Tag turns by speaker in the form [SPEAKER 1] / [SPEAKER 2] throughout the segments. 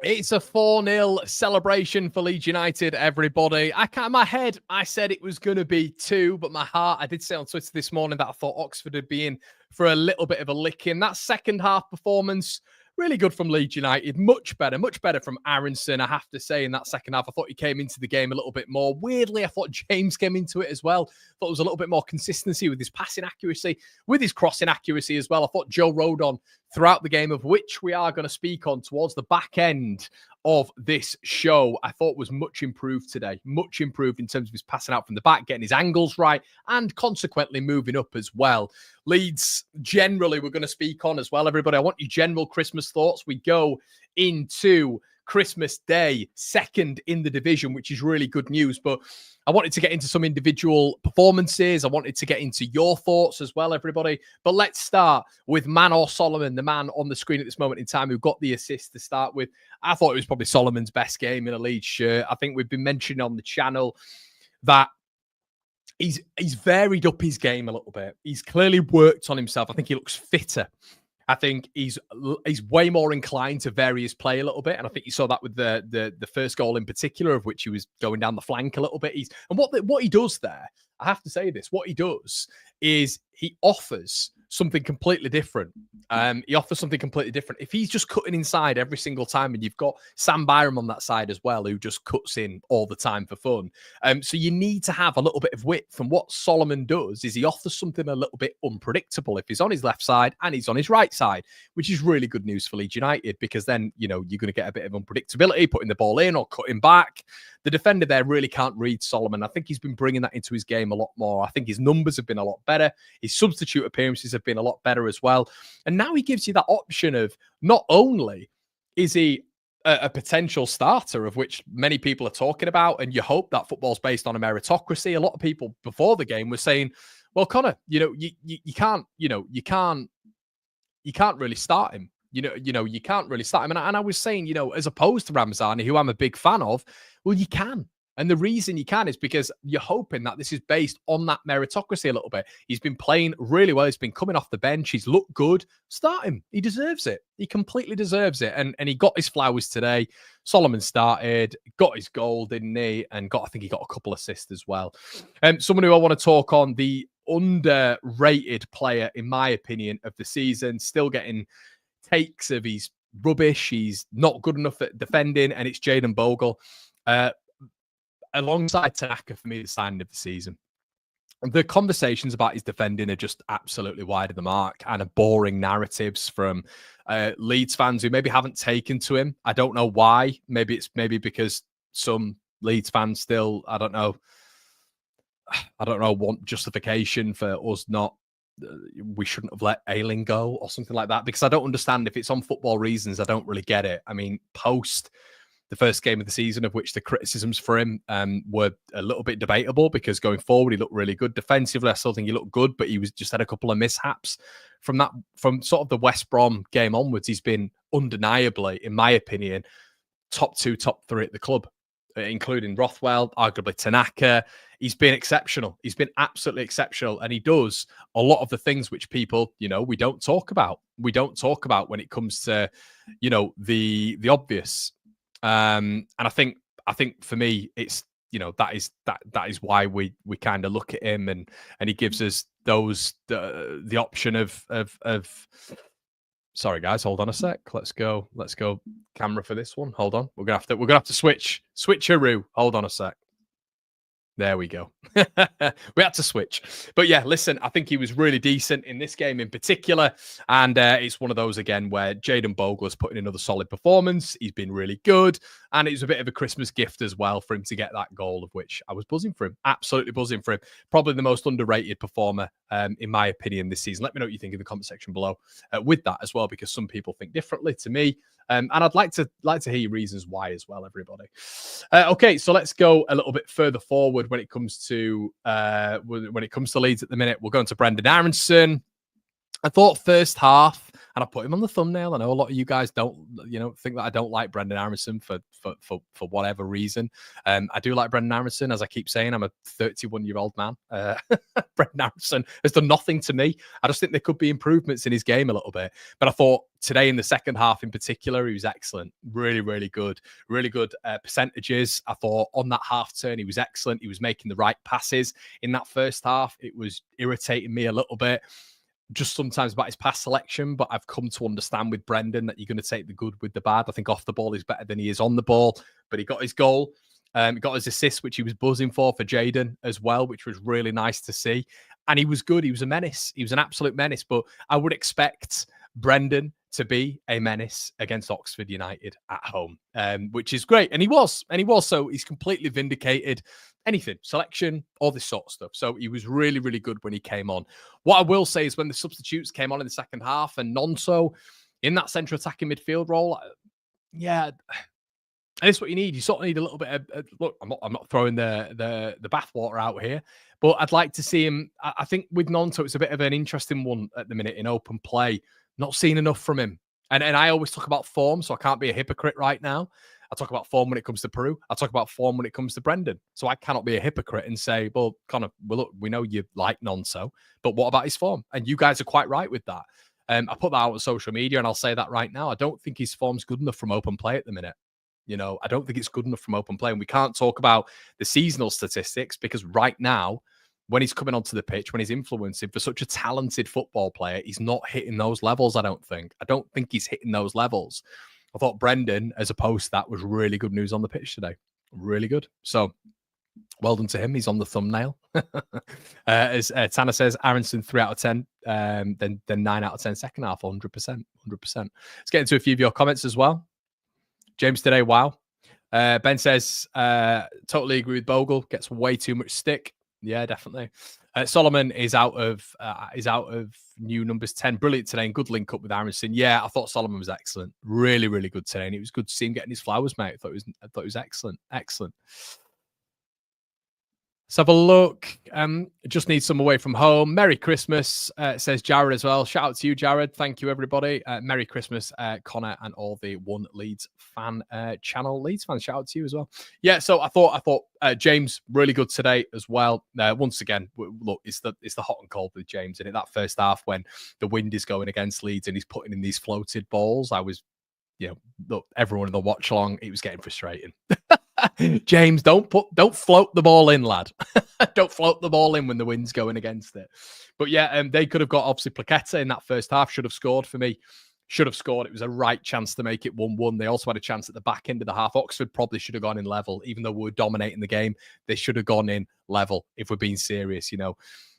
[SPEAKER 1] It's a 4-0 celebration for Leeds United, everybody. In my head, I said it was going to be 2, but my heart, I did say on Twitter this morning that I thought Oxford would be in for a little bit of a licking. That second half performance, really good from Leeds United. Much better from Aronson, I have to say, in that second half. I thought he came into the game a little bit more. Weirdly, I thought James came into it as well. Thought there was a little bit more consistency with his passing accuracy, with his crossing accuracy as well. I thought Joe Rodon throughout the game, of which we are going to speak on towards the back end of this show, I thought was much improved today. Much improved in terms of his passing out from the back, getting his angles right, and consequently moving up as well. Leeds, generally, we're going to speak on as well, everybody. I want your general Christmas thoughts. We go into Christmas Day, second in the division, which is really good news. But I wanted to get into some individual performances. I wanted to get into your thoughts as well, everybody. But let's start with Man or Solomon, the man on the screen at this moment in time who got the assist to start with. I thought it was probably Solomon's best game in a Leeds shirt. I think we've been mentioning on the channel that he's varied up his game a little bit. He's clearly worked on himself. I think he looks fitter. I think he's way more inclined to vary his play a little bit, and I think you saw that with the first goal in particular, of which he was going down the flank a little bit. And what he does there, I have to say this: what he does is he offers something completely different. He offers something completely different. If he's just cutting inside every single time, and you've got Sam Byram on that side as well, who just cuts in all the time for fun. So you need to have a little bit of width. And what Solomon does is he offers something a little bit unpredictable if he's on his left side and he's on his right side, which is really good news for Leeds United, because then, you know, you're going to get a bit of unpredictability, putting the ball in or cutting back. The defender there really can't read Solomon. I think he's been bringing that into his game a lot more. I think his numbers have been a lot better. His substitute appearances have been a lot better as well. And now he gives you that option of not only is he a potential starter, of which many people are talking about, and you hope that football's based on a meritocracy. A lot of people before the game were saying, well, Connor, you can't really start him. You can't really start him. And I was saying, as opposed to Ramzani, who I'm a big fan of, well, you can. And the reason you can is because you're hoping that this is based on that meritocracy a little bit. He's been playing really well. He's been coming off the bench. He's looked good. Start him. He deserves it. He completely deserves it. And he got his flowers today. Solomon started, got his goal, didn't he? And I think he got a couple assists as well. Someone who I want to talk on, the underrated player, in my opinion, of the season, still getting takes of he's rubbish, he's not good enough at defending, and it's Jayden Bogle. Alongside Tanaka, for me, the signing of the season. The conversations about his defending are just absolutely wide of the mark, and are boring narratives from Leeds fans who maybe haven't taken to him. I don't know why. Maybe because some Leeds fans still, I don't know, want justification for us not, we shouldn't have let Ayling go or something like that, because I don't understand. If it's on football reasons, I don't really get it. I mean, post the first game of the season, of which the criticisms for him were a little bit debatable, because going forward he looked really good defensively. I still think he looked good, but he was just had a couple of mishaps from sort of the West Brom game onwards. He's been undeniably, in my opinion, top 2, top 3 at the club, including Rothwell, arguably Tanaka. He's been exceptional. He's been absolutely exceptional. And he does a lot of the things which people, we don't talk about. We don't talk about when it comes to, the obvious. And I think for me, it's, that is why we kind of look at him, and he gives us the option of sorry guys, hold on a sec. Let's go camera for this one. Hold on. We're gonna have to switcheroo. Hold on a sec. There we go. We had to switch. But yeah, listen, I think he was really decent in this game in particular. And it's one of those, again, where Jayden Bogle has put in another solid performance. He's been really good. And it was a bit of a Christmas gift as well for him to get that goal, of which I was buzzing for him. Absolutely buzzing for him. Probably the most underrated performer, in my opinion, this season. Let me know what you think in the comment section below with that as well, because some people think differently to me. And I'd like to hear your reasons why as well, everybody. Okay, so let's go a little bit further forward when it comes to Leeds at the minute. We'll go into Brendan Aronson. I thought first half, and I put him on the thumbnail. I know a lot of you guys don't, think that I don't like Brendan Aronson for whatever reason. I do like Brendan Aronson, as I keep saying. I'm a 31-year-old man. Brendan Aronson has done nothing to me. I just think there could be improvements in his game a little bit. But I thought today in the second half in particular, he was excellent. Really, really good. Really good percentages. I thought on that half turn, he was excellent. He was making the right passes. In that first half, it was irritating me a little bit, just sometimes about his pass selection, but I've come to understand with Brendan that you're going to take the good with the bad. I think off the ball is better than he is on the ball, but he got his goal. He got his assist, which he was buzzing for Jaden as well, which was really nice to see. And he was good. He was a menace. He was an absolute menace, but I would expect Brendan to be a menace against Oxford United at home, which is great. And he was. So he's completely vindicated anything, selection, all this sort of stuff. So he was really, really good when he came on. What I will say is when the substitutes came on in the second half and Nonso in that central attacking midfield role, yeah, and it's what you need. You sort of need a little bit of look. I'm not throwing the bathwater out here, but I'd like to see him. I think with Nonso, it's a bit of an interesting one at the minute in open play. Not seeing enough from him, and I always talk about form, so I can't be a hypocrite right now. I talk about form when it comes to Peru. I talk about form when it comes to Brendan. So I cannot be a hypocrite and say, well, Connor, look, we know you like Nonso, but what about his form? And you guys are quite right with that. I put that out on social media, and I'll say that right now. I don't think his form's good enough from open play at the minute. I don't think it's good enough from open play. And we can't talk about the seasonal statistics because right now, when he's coming onto the pitch, when he's influencing for such a talented football player, he's not hitting those levels, I don't think. I don't think he's hitting those levels. I thought Brendan, as opposed to that, was really good news on the pitch today. Really good. So, well done to him. He's on the thumbnail. As Tanner says, Aronson 3 out of 10, then 9 out of 10 second half, 100%. 100%. Let's get into a few of your comments as well. James today, wow. Ben says, totally agree with Bogle. Gets way too much stick. Yeah, definitely. Solomon is out of new numbers 10. Brilliant today and good link up with Aronson. Yeah, I thought Solomon was excellent. Really, really good today. And it was good to see him getting his flowers, mate. I thought it was excellent. Excellent. Let's have a look. Just need some away from home. Merry Christmas, says Jared as well. Shout out to you, Jared. Thank you, everybody. Merry Christmas, Connor, and all the One Leeds fan channel. Leeds fans, shout out to you as well. Yeah, so I thought James really good today as well. Once again, look, it's the hot and cold with James. And in that first half, when the wind is going against Leeds and he's putting in these floated balls, I was, look, everyone in the watch along, it was getting frustrating. James, don't float the ball in, lad. Don't float the ball in when the wind's going against it. But yeah, they could have got obviously Plaqueta in that first half. Should have scored for me. Should have scored. It was a right chance to make it 1-1. They also had a chance at the back end of the half. Oxford probably should have gone in level, even though we were dominating the game. They should have gone in level if we're being serious.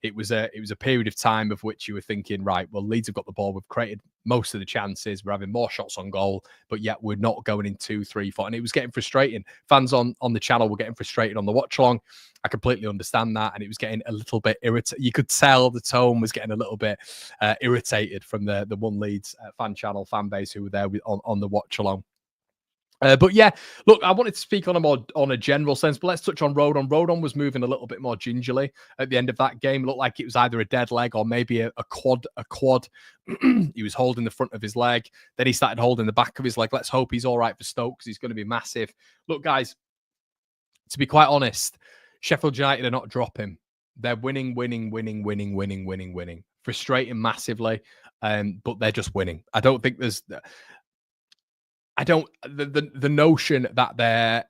[SPEAKER 1] It was a period of time of which you were thinking, right, well, Leeds have got the ball. We've created most of the chances. We're having more shots on goal, but yet we're not going in 2, 3, 4. And it was getting frustrating. Fans on the channel were getting frustrated on the watch along. I completely understand that. And it was getting a little bit irritated. You could tell the tone was getting a little bit irritated from the One Leeds fan channel fan base who were there on the watch along. But yeah, look, I wanted to speak on a general sense, but let's touch on Rodon. Rodon was moving a little bit more gingerly at the end of that game. It looked like it was either a dead leg or maybe a quad. He was holding the front of his leg. Then he started holding the back of his leg. Let's hope he's all right for Stoke because he's going to be massive. Look, guys, to be quite honest, Sheffield United are not dropping. They're winning. Frustrating massively, but they're just winning. I don't think there's... the notion that they're,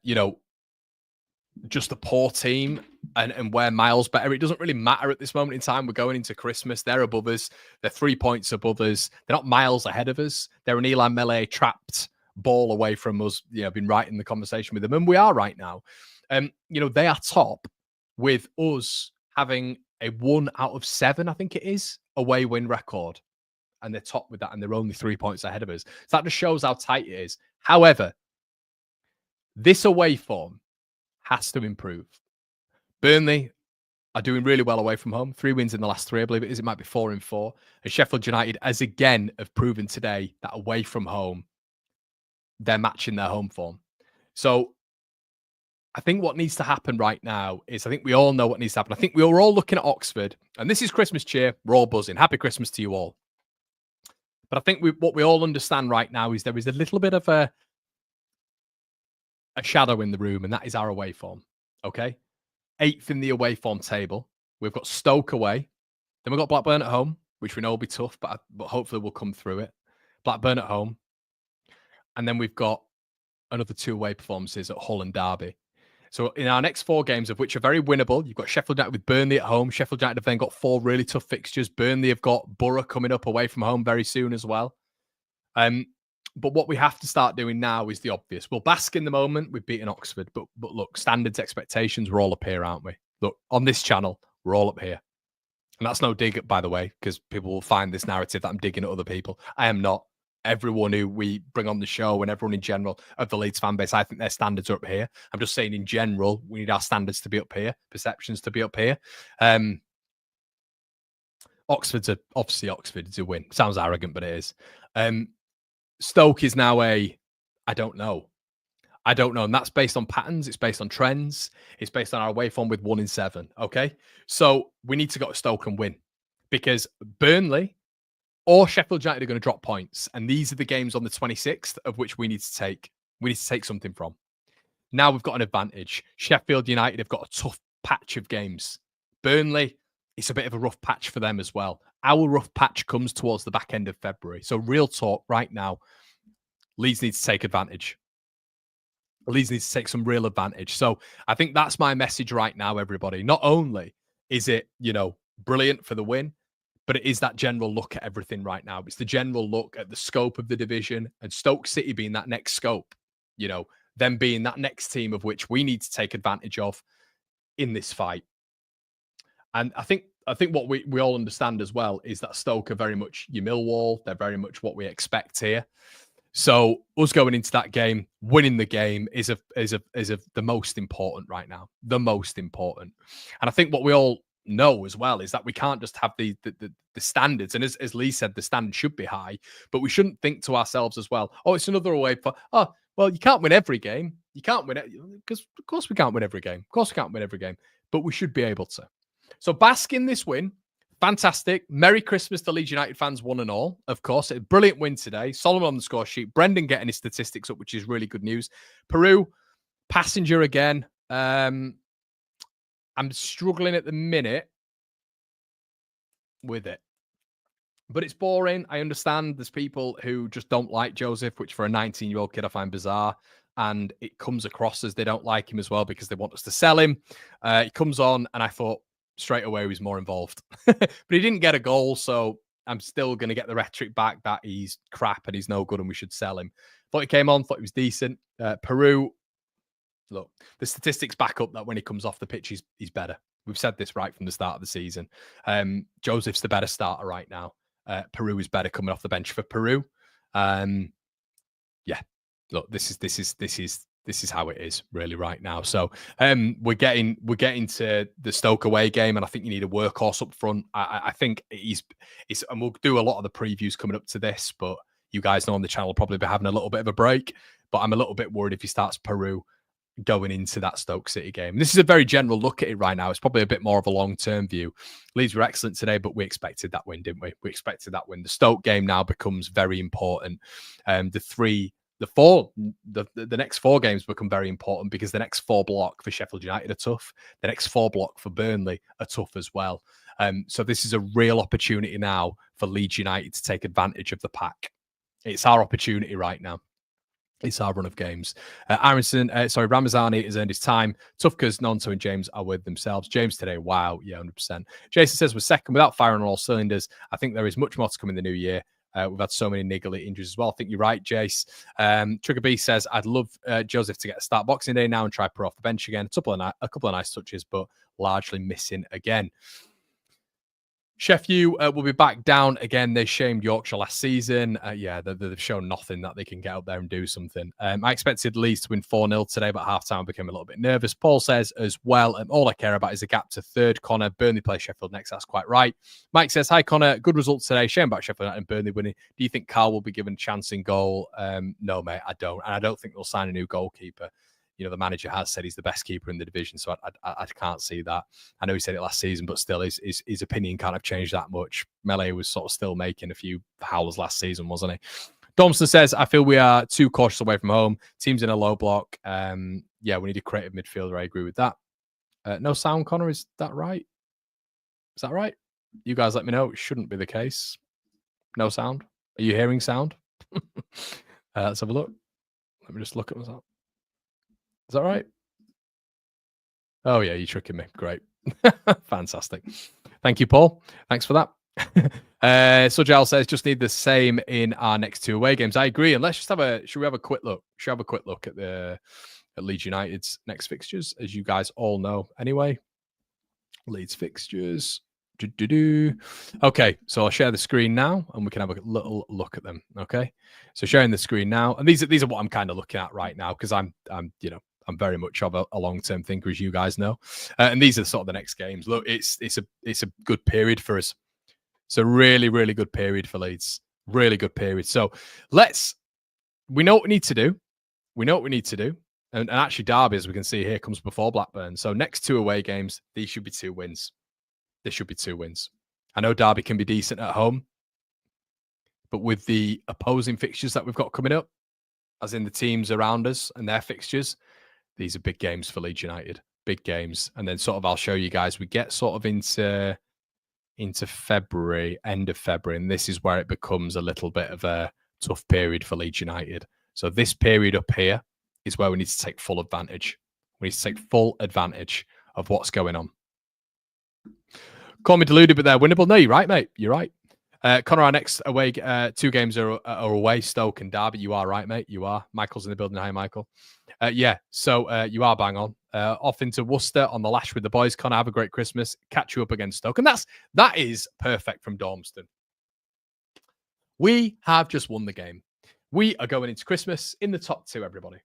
[SPEAKER 1] just a poor team and we're miles better. It doesn't really matter at this moment in time. We're going into Christmas. They're above us. They're 3 points above us. They're not miles ahead of us. They're an Eli Melee trapped ball away from us. Been right in the conversation with them. And we are right now. They are top with us having a 1 out of 7, I think it is, away win record. And they're top with that, and they're only 3 points ahead of us. So that just shows how tight it is. However, this away form has to improve. Burnley are doing really well away from home. 3 wins in the last 3, I believe it is. It might be 4 in 4. And Sheffield United, as again, have proven today that away from home, they're matching their home form. So I think what needs to happen right now is, I think we all know what needs to happen. I think we were all looking at Oxford, and this is Christmas cheer. We're all buzzing. Happy Christmas to you all. But I think what we all understand right now is there is a little bit of a shadow in the room, and that is our away form. Okay, 8th in the away form table. We've got Stoke away, then we've got Blackburn at home, which we know will be tough, but hopefully we'll come through it. Blackburn at home, and then we've got another 2 away performances at Hull and Derby. So in our next 4 games, of which are very winnable, you've got Sheffield United with Burnley at home. Sheffield United have then got 4 really tough fixtures. Burnley have got Borough coming up away from home very soon as well. But what we have to start doing now is the obvious. We'll bask in the moment. We've beaten Oxford, but look, standards, expectations, we're all up here, aren't we? Look, on this channel, we're all up here. And that's no dig, by the way, because people will find this narrative that I'm digging at other people. I am not. Everyone who we bring on the show and everyone in general of the Leeds fan base, I think their standards are up here. I'm just saying in general, we need our standards to be up here, perceptions to be up here. Obviously Oxford is a win. Sounds arrogant, but it is. Stoke is now I don't know. And that's based on patterns. It's based on trends. It's based on our away form with 1 in 7. Okay. So we need to go to Stoke and win, because Burnley or Sheffield United are going to drop points. And these are the games on the 26th of which we need to take something from. Now we've got an advantage. Sheffield United have got a tough patch of games. Burnley, it's a bit of a rough patch for them as well. Our rough patch comes towards the back end of February. So real talk right now, Leeds needs to take advantage. Leeds needs to take some real advantage. So I think that's my message right now, everybody. Not only is it, brilliant for the win, but it is that general look at everything right now. It's the general look at the scope of the division, and Stoke City being that next scope, them being that next team of which we need to take advantage of in this fight. And I think what we all understand as well is that Stoke are very much your Millwall. They're very much what we expect here. So us going into that game, winning the game is the most important right now. The most important. And I think what we all know as well is that we can't just have the standards. And as Lee said, the standard should be high, but we shouldn't think to ourselves as well, oh, it's another away for, oh, well, you can't win every game. You can't win it, because of course we can't win every game. Of course we can't win every game, but we should be able to. So bask in this win. Fantastic. Merry Christmas to Leeds United fans, one and all. Of course, a brilliant win today. Solomon on the score sheet. Brendan getting his statistics up, which is really good news. Peru, passenger again. I'm struggling at the minute with it, but it's boring. I understand there's people who just don't like Joseph, which for a 19-year-old kid I find bizarre. And it comes across as they don't like him as well because they want us to sell him. He comes on and I thought, straight away he was more involved. But he didn't get a goal, so I'm still going to get the rhetoric back that he's crap and he's no good and we should sell him. Thought he came on, thought he was decent. Peru, look, the statistics back up that when he comes off the pitch, he's better. We've said this right from the start of the season. Joseph's the better starter right now. Peru is better coming off the bench for Peru. Yeah, look, this is how it is really right now. So we're getting to the Stoke away game, and I think you need a workhorse up front. I think it's and we'll do a lot of the previews coming up to this, but you guys know on the channel will probably be having a little bit of a break. But I'm a little bit worried if he starts Peru going into that Stoke City game. This is a very general look at it right now. It's probably a bit more of a long-term view. Leeds were excellent today, but we expected that win, didn't we? We expected that win. The Stoke game now becomes very important. The next 4 games become very important because the next 4 block for Sheffield United are tough. The next 4 block for Burnley are tough as well. So this is a real opportunity now for Leeds United to take advantage of the pack. It's our opportunity right now. It's our run of games. Ramazani has earned his time. Tough because Nonto and James are with themselves. James today, wow, yeah, 100%. Jason says we're second without firing on all cylinders. I think there is much more to come in the new year. We've had so many niggly injuries as well. I think you're right, Jace. Trigger B says, I'd love Joseph to get a start Boxing Day now and try Peru off the bench again. A couple of nice touches, but largely missing again. Chef U will be back down again. They shamed Yorkshire last season. They've shown nothing that they can get up there and do something. I expected Leeds to win 4-0 today, but half-time I became a little bit nervous. Paul says as well, all I care about is a gap to third. Connor, Burnley play Sheffield next. That's quite right. Mike says, hi, Connor. Good results today. Shame about Sheffield United and Burnley winning. Do you think Carl will be given a chance in goal? No, mate, I don't. And I don't think they'll sign a new goalkeeper. the manager has said he's the best keeper in the division, so I can't see that. I know he said it last season, but still, his opinion can't have changed that much. Mele was sort of still making a few howls last season, wasn't he? Domston says, I feel we are too cautious away from home. Team's in a low block. Yeah, we need a creative midfielder. I agree with that. No sound, Connor. Is that right? Is that right? You guys let me know. It shouldn't be the case. No sound. Are you hearing sound? Let's have a look. Let me just look at myself. Is that right? Oh, yeah, you're tricking me. Great. Fantastic. Thank you, Paul. Thanks for that. Sujal says, just need the same in our next 2 away games. I agree. And let's just should we have a quick look? Should we have a quick look at Leeds United's next fixtures, as you guys all know anyway. Leeds fixtures. Okay, so I'll share the screen now and we can have a little look at them. Okay, so sharing the screen now, and these are what I'm kind of looking at right now, because I'm very much of a long-term thinker, as you guys know, and these are sort of the next games. Look, it's a good period for us. It's a really, really good period for Leeds. Really good period. So we know what we need to do. We know what we need to do. And actually, Derby, as we can see here, comes before Blackburn. So next 2 away games, these should be 2 wins. There should be 2 wins. I know Derby can be decent at home, but with the opposing fixtures that we've got coming up, as in the teams around us and their fixtures, these are big games for Leeds United. Big games. And then sort of I'll show you guys, we get sort of into February, end of February, and this is where it becomes a little bit of a tough period for Leeds United. So this period up here is where we need to take full advantage. We need to take full advantage of what's going on. Call me deluded, but they're winnable. No, you're right, mate. You're right. Connor, our next away 2 games are away, Stoke and Derby. You are right, mate. You are. Michael's in the building. Hi, Michael. Yeah, so you are bang on. Off into Worcester on the lash with the boys. Connor, have a great Christmas. Catch you up against Stoke. And that is perfect from Dormston. We have just won the game. We are going into Christmas in the top 2, everybody.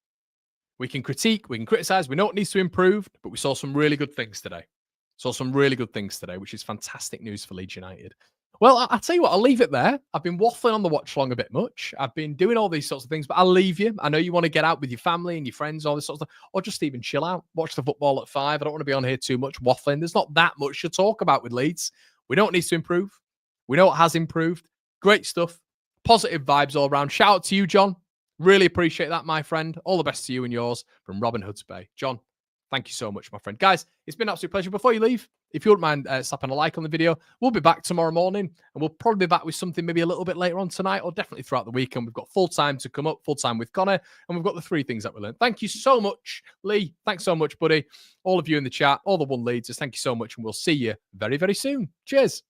[SPEAKER 1] We can critique, we can criticize, we know what needs to improve, but we saw some really good things today. Which is fantastic news for Leeds United. Well, I'll tell you what, I'll leave it there. I've been waffling on the watch long a bit much. I've been doing all these sorts of things, but I'll leave you. I know you want to get out with your family and your friends, all this sort of stuff, or just even chill out, watch the football at 5. I don't want to be on here too much waffling. There's not that much to talk about with Leeds. We know what needs to improve. We know what has improved. Great stuff. Positive vibes all around. Shout out to you, John. Really appreciate that, my friend. All the best to you and yours from Robin Hood's Bay. John, thank you so much, my friend. Guys, it's been an absolute pleasure. Before you leave, if you wouldn't mind slapping a like on the video, we'll be back tomorrow morning, and we'll probably be back with something maybe a little bit later on tonight, or definitely throughout the weekend. We've got full time to come up, full time with Connor, and we've got the 3 things that we learned. Thank you so much, Lee. Thanks so much, buddy. All of you in the chat, all the 1 Leadsers, thank you so much, and we'll see you very, very soon. Cheers.